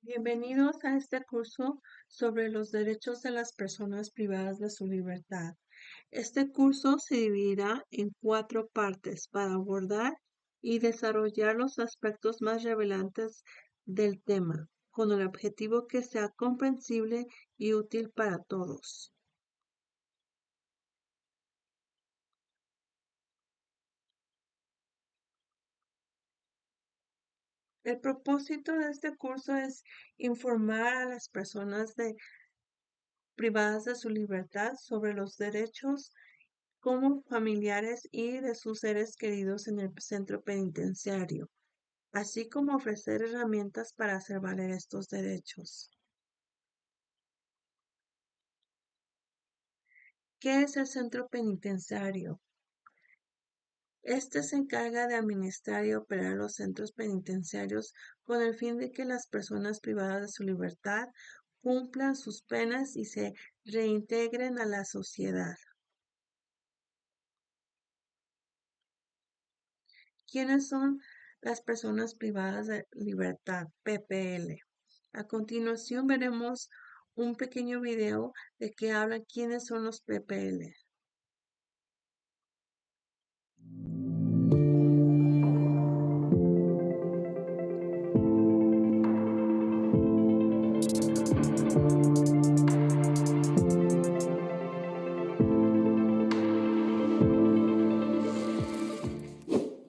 Bienvenidos a este curso sobre los derechos de las personas privadas de su libertad. Este curso se dividirá en 4 partes para abordar y desarrollar los aspectos más relevantes del tema, con el objetivo que sea comprensible y útil para todos. El propósito de este curso es informar a las personas privadas de su libertad sobre los derechos como familiares y de sus seres queridos en el centro penitenciario, así como ofrecer herramientas para hacer valer estos derechos. ¿Qué es el centro penitenciario? Este se encarga de administrar y operar los centros penitenciarios con el fin de que las personas privadas de su libertad cumplan sus penas y se reintegren a la sociedad. ¿Quiénes son las personas privadas de libertad? PPL. A continuación veremos un pequeño video de que habla quiénes son los PPL.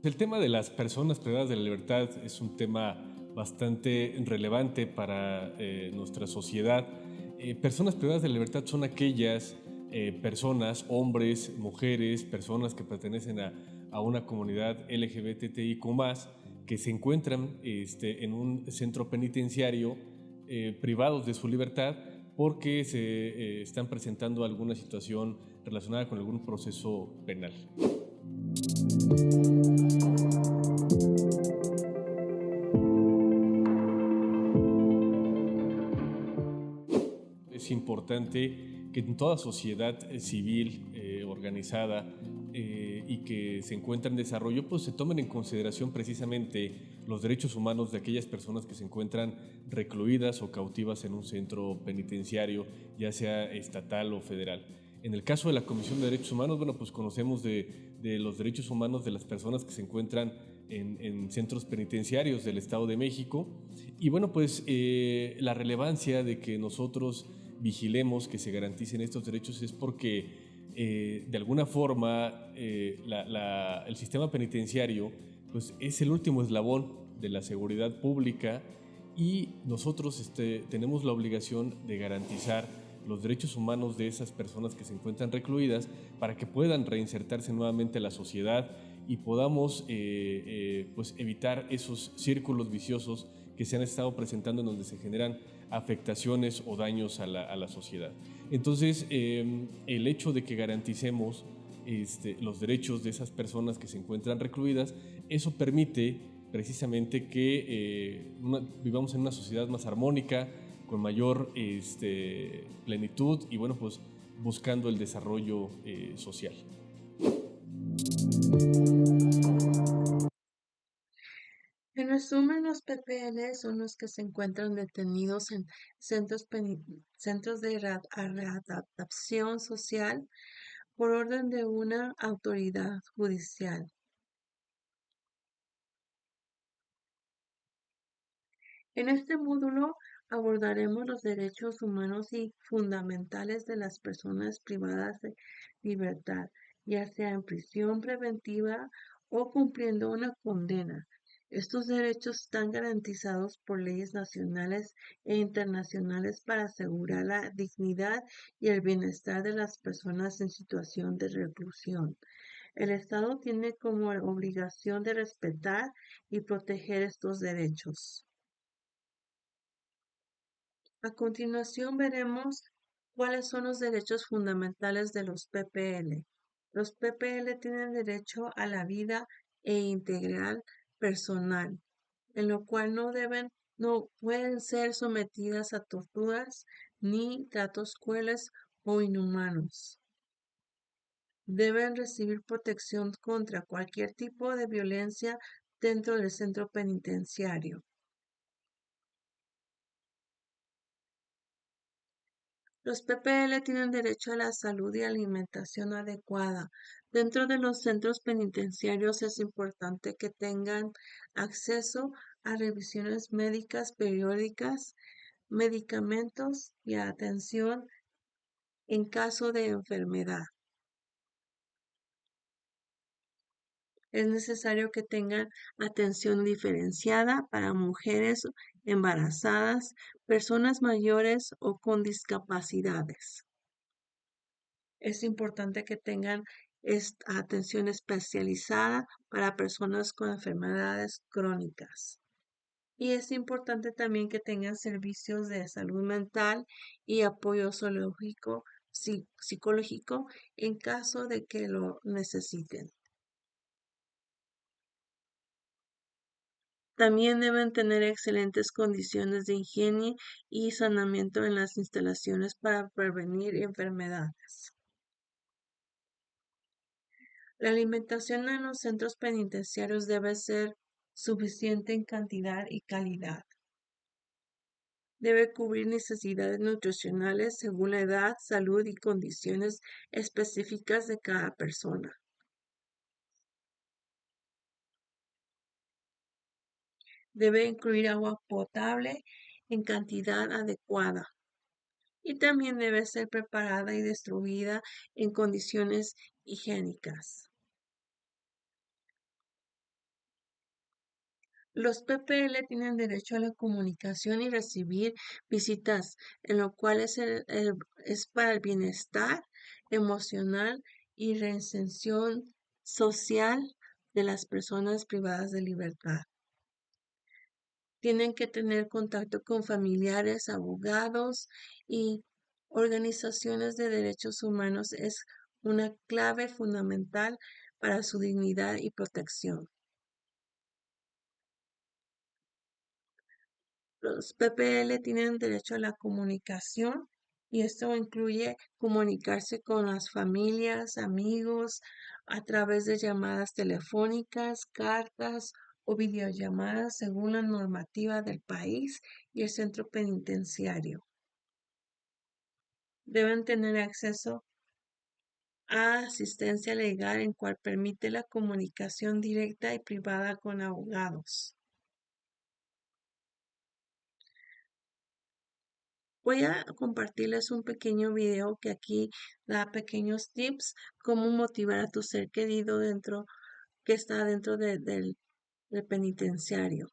El tema de las personas privadas de la libertad es un tema bastante relevante para nuestra sociedad. Personas privadas de la libertad son aquellas personas, hombres, mujeres, personas que pertenecen a una comunidad LGBTIQ+, que se encuentran en un centro penitenciario privados de su libertad porque se están presentando alguna situación relacionada con algún proceso penal. Es importante que en toda sociedad civil organizada y que se encuentra en desarrollo, pues se tomen en consideración precisamente los derechos humanos de aquellas personas que se encuentran recluidas o cautivas en un centro penitenciario, ya sea estatal o federal. En el caso de la Comisión de Derechos Humanos, bueno, pues conocemos de los derechos humanos de las personas que se encuentran en centros penitenciarios del Estado de México. Y bueno, pues la relevancia de que nosotros vigilemos que se garanticen estos derechos es porque de alguna forma el sistema penitenciario pues, es el último eslabón de la seguridad pública y nosotros tenemos la obligación de garantizar los derechos humanos de esas personas que se encuentran recluidas para que puedan reinsertarse nuevamente a la sociedad y podamos pues evitar esos círculos viciosos que se han estado presentando en donde se generan afectaciones o daños a la sociedad. Entonces, el hecho de que garanticemos los derechos de esas personas que se encuentran recluidas, eso permite precisamente que vivamos en una sociedad más armónica, con mayor plenitud y bueno, pues buscando el desarrollo social. En resumen, los PPL son los que se encuentran detenidos en centros de readaptación social por orden de una autoridad judicial. En este módulo abordaremos los derechos humanos y fundamentales de las personas privadas de libertad, ya sea en prisión preventiva o cumpliendo una condena. Estos derechos están garantizados por leyes nacionales e internacionales para asegurar la dignidad y el bienestar de las personas en situación de reclusión. El Estado tiene como obligación de respetar y proteger estos derechos. A continuación veremos cuáles son los derechos fundamentales de los PPL. Los PPL tienen derecho a la vida e integral personal, en lo cual no pueden ser sometidas a torturas ni tratos crueles o inhumanos. Deben recibir protección contra cualquier tipo de violencia dentro del centro penitenciario. Los PPL tienen derecho a la salud y alimentación adecuada. Dentro de los centros penitenciarios es importante que tengan acceso a revisiones médicas periódicas, medicamentos y atención en caso de enfermedad. Es necesario que tengan atención diferenciada para mujeres embarazadas, personas mayores o con discapacidades. Es importante que tengan atención especializada para personas con enfermedades crónicas. Y es importante también que tengan servicios de salud mental y apoyo psicológico en caso de que lo necesiten. También deben tener excelentes condiciones de higiene y saneamiento en las instalaciones para prevenir enfermedades. La alimentación en los centros penitenciarios debe ser suficiente en cantidad y calidad. Debe cubrir necesidades nutricionales según la edad, salud y condiciones específicas de cada persona. Debe incluir agua potable en cantidad adecuada y también debe ser preparada y distribuida en condiciones higiénicas. Los PPL tienen derecho a la comunicación y recibir visitas, en lo cual es para el bienestar emocional y reinserción social de las personas privadas de libertad. Tienen que tener contacto con familiares, abogados y organizaciones de derechos humanos. Es una clave fundamental para su dignidad y protección. Los PPL tienen derecho a la comunicación y esto incluye comunicarse con las familias, amigos, a través de llamadas telefónicas, cartas o videollamadas según la normativa del país y el centro penitenciario. Deben tener acceso a asistencia legal en cual permite la comunicación directa y privada con abogados. Voy a compartirles un pequeño video que aquí da pequeños tips cómo motivar a tu ser querido que está dentro del penitenciario.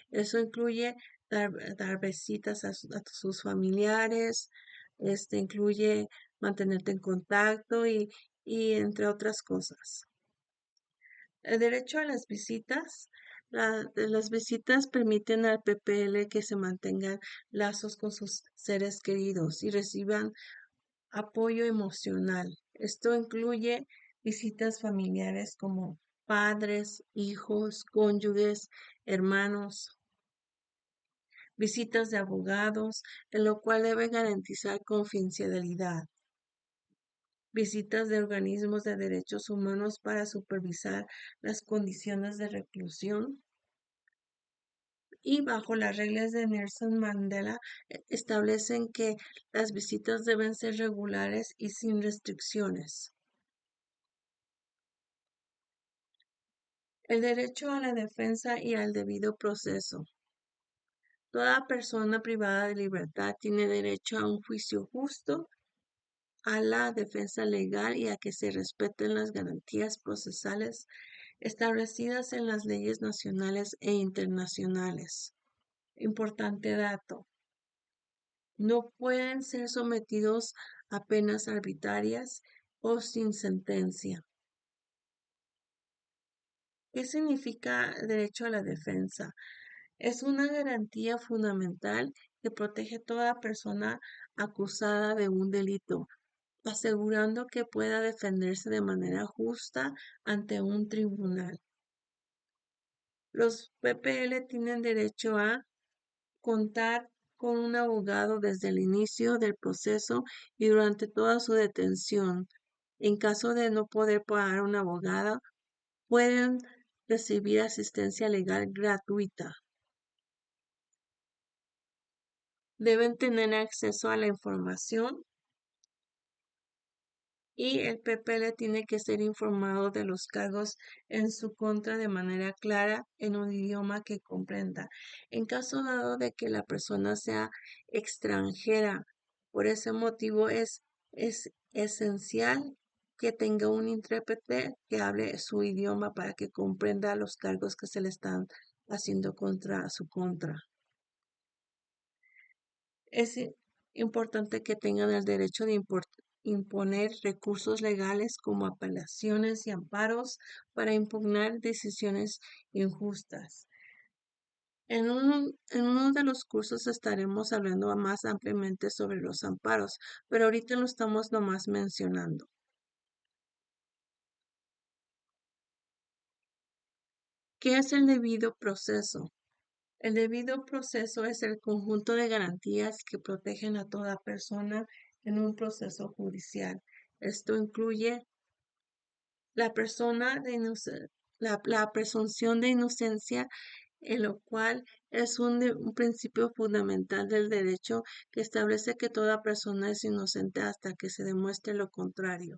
Eso incluye dar visitas a sus familiares, incluye mantenerte en contacto y entre otras cosas. El derecho a las visitas. Las visitas permiten al PPL que se mantengan lazos con sus seres queridos y reciban apoyo emocional. Esto incluye visitas familiares como padres, hijos, cónyuges, hermanos, visitas de abogados, en lo cual debe garantizar confidencialidad, visitas de organismos de derechos humanos para supervisar las condiciones de reclusión. Y bajo las reglas de Nelson Mandela establecen que las visitas deben ser regulares y sin restricciones. El derecho a la defensa y al debido proceso. Toda persona privada de libertad tiene derecho a un juicio justo, a la defensa legal y a que se respeten las garantías procesales establecidas en las leyes nacionales e internacionales. Importante dato. No pueden ser sometidos a penas arbitrarias o sin sentencia. ¿Qué significa derecho a la defensa? Es una garantía fundamental que protege a toda persona acusada de un delito, asegurando que pueda defenderse de manera justa ante un tribunal. Los PPL tienen derecho a contar con un abogado desde el inicio del proceso y durante toda su detención. En caso de no poder pagar un abogado, pueden recibir asistencia legal gratuita. Deben tener acceso a la información y el PPL tiene que ser informado de los cargos en su contra de manera clara en un idioma que comprenda. En caso dado de que la persona sea extranjera, por ese motivo es esencial que tenga un intérprete que hable su idioma para que comprenda los cargos que se le están haciendo contra su contra. Es importante que tengan el derecho de imponer recursos legales como apelaciones y amparos para impugnar decisiones injustas. En uno de los cursos estaremos hablando más ampliamente sobre los amparos, pero ahorita lo estamos nomás mencionando. ¿Qué es el debido proceso? El debido proceso es el conjunto de garantías que protegen a toda persona en un proceso judicial. Esto incluye la persona la presunción de inocencia, en lo cual es un principio fundamental del derecho que establece que toda persona es inocente hasta que se demuestre lo contrario.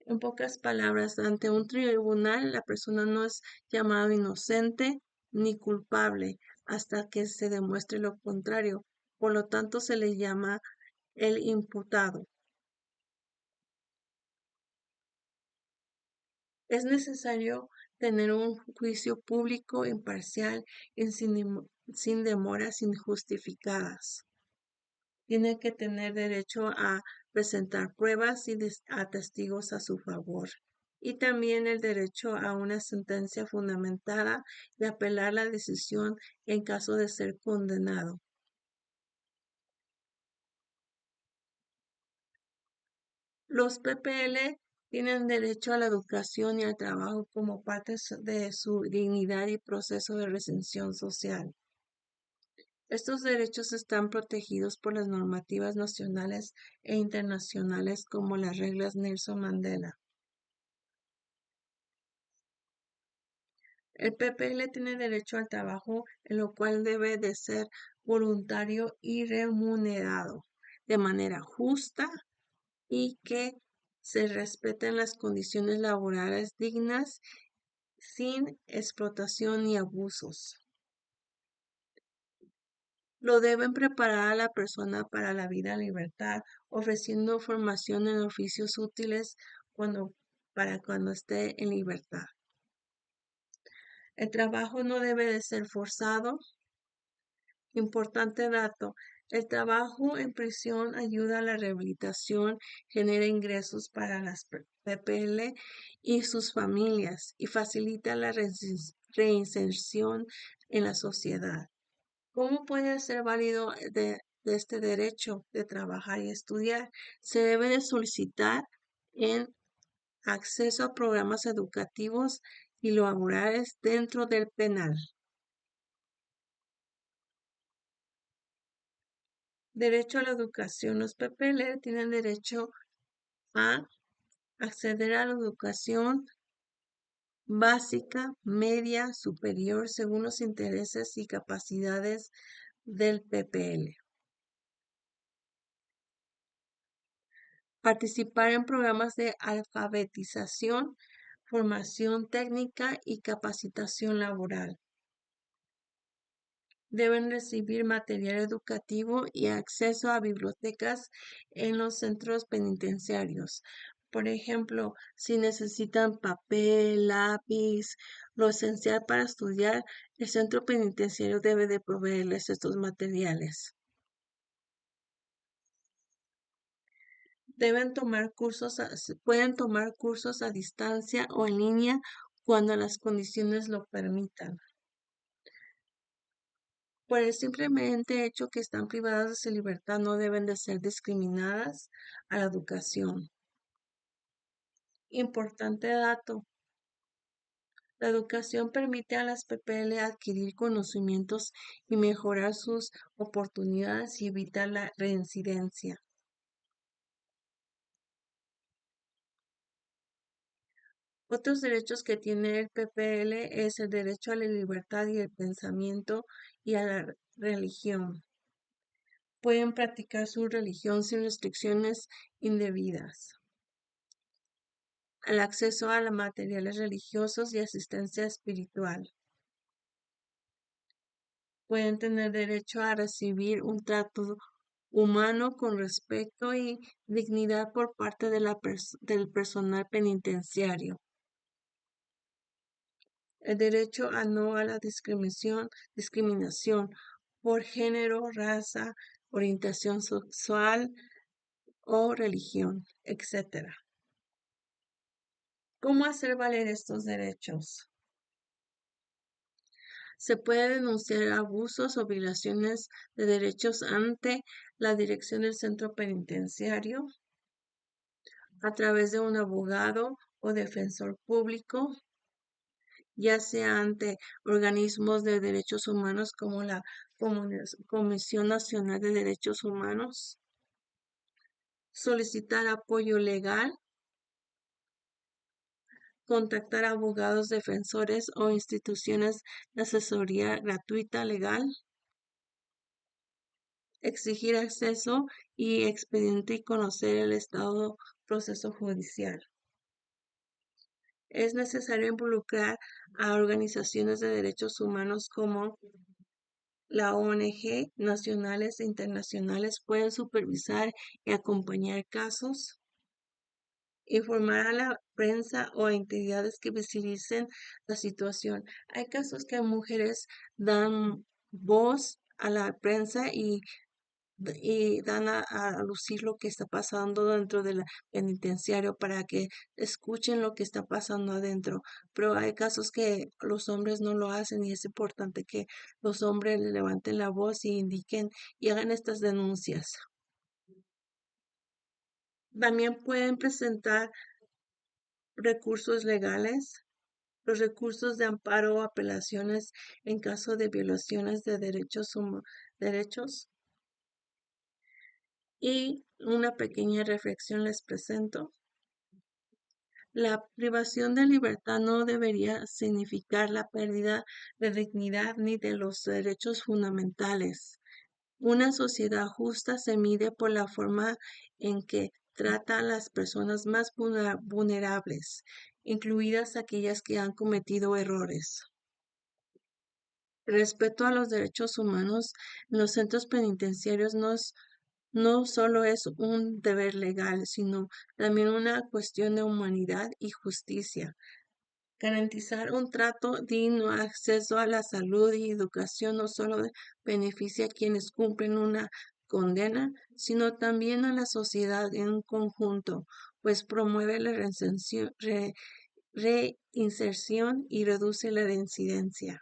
En pocas palabras, ante un tribunal, la persona no es llamada inocente ni culpable hasta que se demuestre lo contrario. Por lo tanto, se le llama el imputado. Es necesario tener un juicio público, imparcial y sin demoras injustificadas. Tiene que tener derecho a presentar pruebas y a testigos a su favor. Y también el derecho a una sentencia fundamentada y apelar la decisión en caso de ser condenado. Los PPL tienen derecho a la educación y al trabajo como parte de su dignidad y proceso de recensión social. Estos derechos están protegidos por las normativas nacionales e internacionales como las reglas Nelson Mandela. El PPL tiene derecho al trabajo, en lo cual debe de ser voluntario y remunerado de manera justa y que se respeten las condiciones laborales dignas sin explotación ni abusos. Lo deben preparar a la persona para la vida en libertad, ofreciendo formación en oficios útiles para cuando esté en libertad. El trabajo no debe de ser forzado. Importante dato, el trabajo en prisión ayuda a la rehabilitación, genera ingresos para las PPL y sus familias y facilita la reinserción en la sociedad. ¿Cómo puede ser válido de este derecho de trabajar y estudiar? Se debe de solicitar en acceso a programas educativos y laborales dentro del penal. Derecho a la educación. Los PPL tienen derecho a acceder a la educación básica, media, superior, según los intereses y capacidades del PPL. Participar en programas de alfabetización, formación técnica y capacitación laboral. Deben recibir material educativo y acceso a bibliotecas en los centros penitenciarios. Por ejemplo, si necesitan papel, lápiz, lo esencial para estudiar, el centro penitenciario debe de proveerles estos materiales. Pueden tomar cursos a distancia o en línea cuando las condiciones lo permitan. Por el simplemente hecho que están privadas de su libertad, no deben de ser discriminadas a la educación. Importante dato. La educación permite a las PPL adquirir conocimientos y mejorar sus oportunidades y evitar la reincidencia. Otros derechos que tiene el PPL es el derecho a la libertad y el pensamiento y a la religión. pueden practicar su religión sin restricciones indebidas. El acceso a los materiales religiosos y asistencia espiritual. Pueden tener derecho a recibir un trato humano con respeto y dignidad por parte de del personal penitenciario. El derecho a no a la discriminación por género, raza, orientación sexual o religión, etc. ¿Cómo hacer valer estos derechos? Se puede denunciar abusos o violaciones de derechos ante la dirección del centro penitenciario a través de un abogado o defensor público, ya sea ante organismos de derechos humanos como la Comisión Nacional de Derechos Humanos, solicitar apoyo legal, contactar abogados defensores o instituciones de asesoría gratuita legal, exigir acceso y expediente y conocer el estado proceso judicial. Es necesario involucrar a organizaciones de derechos humanos como la ONG, nacionales e internacionales pueden supervisar y acompañar casos, informar a la prensa o a entidades que visibilicen la situación. Hay casos que mujeres dan voz a la prensa y dan a lucir lo que está pasando dentro del penitenciario para que escuchen lo que está pasando adentro. Pero hay casos que los hombres no lo hacen y es importante que los hombres levanten la voz y indiquen y hagan estas denuncias. También pueden presentar recursos legales, los recursos de amparo o apelaciones en caso de violaciones de derechos. Y una pequeña reflexión les presento. La privación de libertad no debería significar la pérdida de dignidad ni de los derechos fundamentales. Una sociedad justa se mide por la forma en que trata a las personas más vulnerables, incluidas aquellas que han cometido errores. Respeto a los derechos humanos en los centros penitenciarios no solo es un deber legal, sino también una cuestión de humanidad y justicia. Garantizar un trato digno, acceso a la salud y educación no solo beneficia a quienes cumplen una condena, sino también a la sociedad en un conjunto, pues promueve la reinserción y reduce la reincidencia.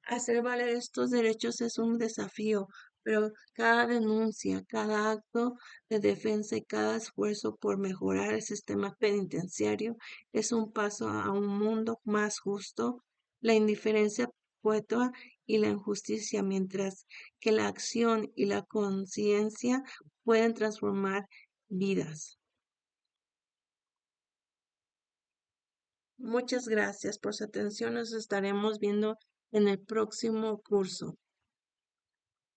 Hacer valer estos derechos es un desafío, pero cada denuncia, cada acto de defensa y cada esfuerzo por mejorar el sistema penitenciario es un paso a un mundo más justo. La indiferencia perpetua y la injusticia, mientras que la acción y la conciencia pueden transformar vidas. Muchas gracias por su atención. Nos estaremos viendo en el próximo curso.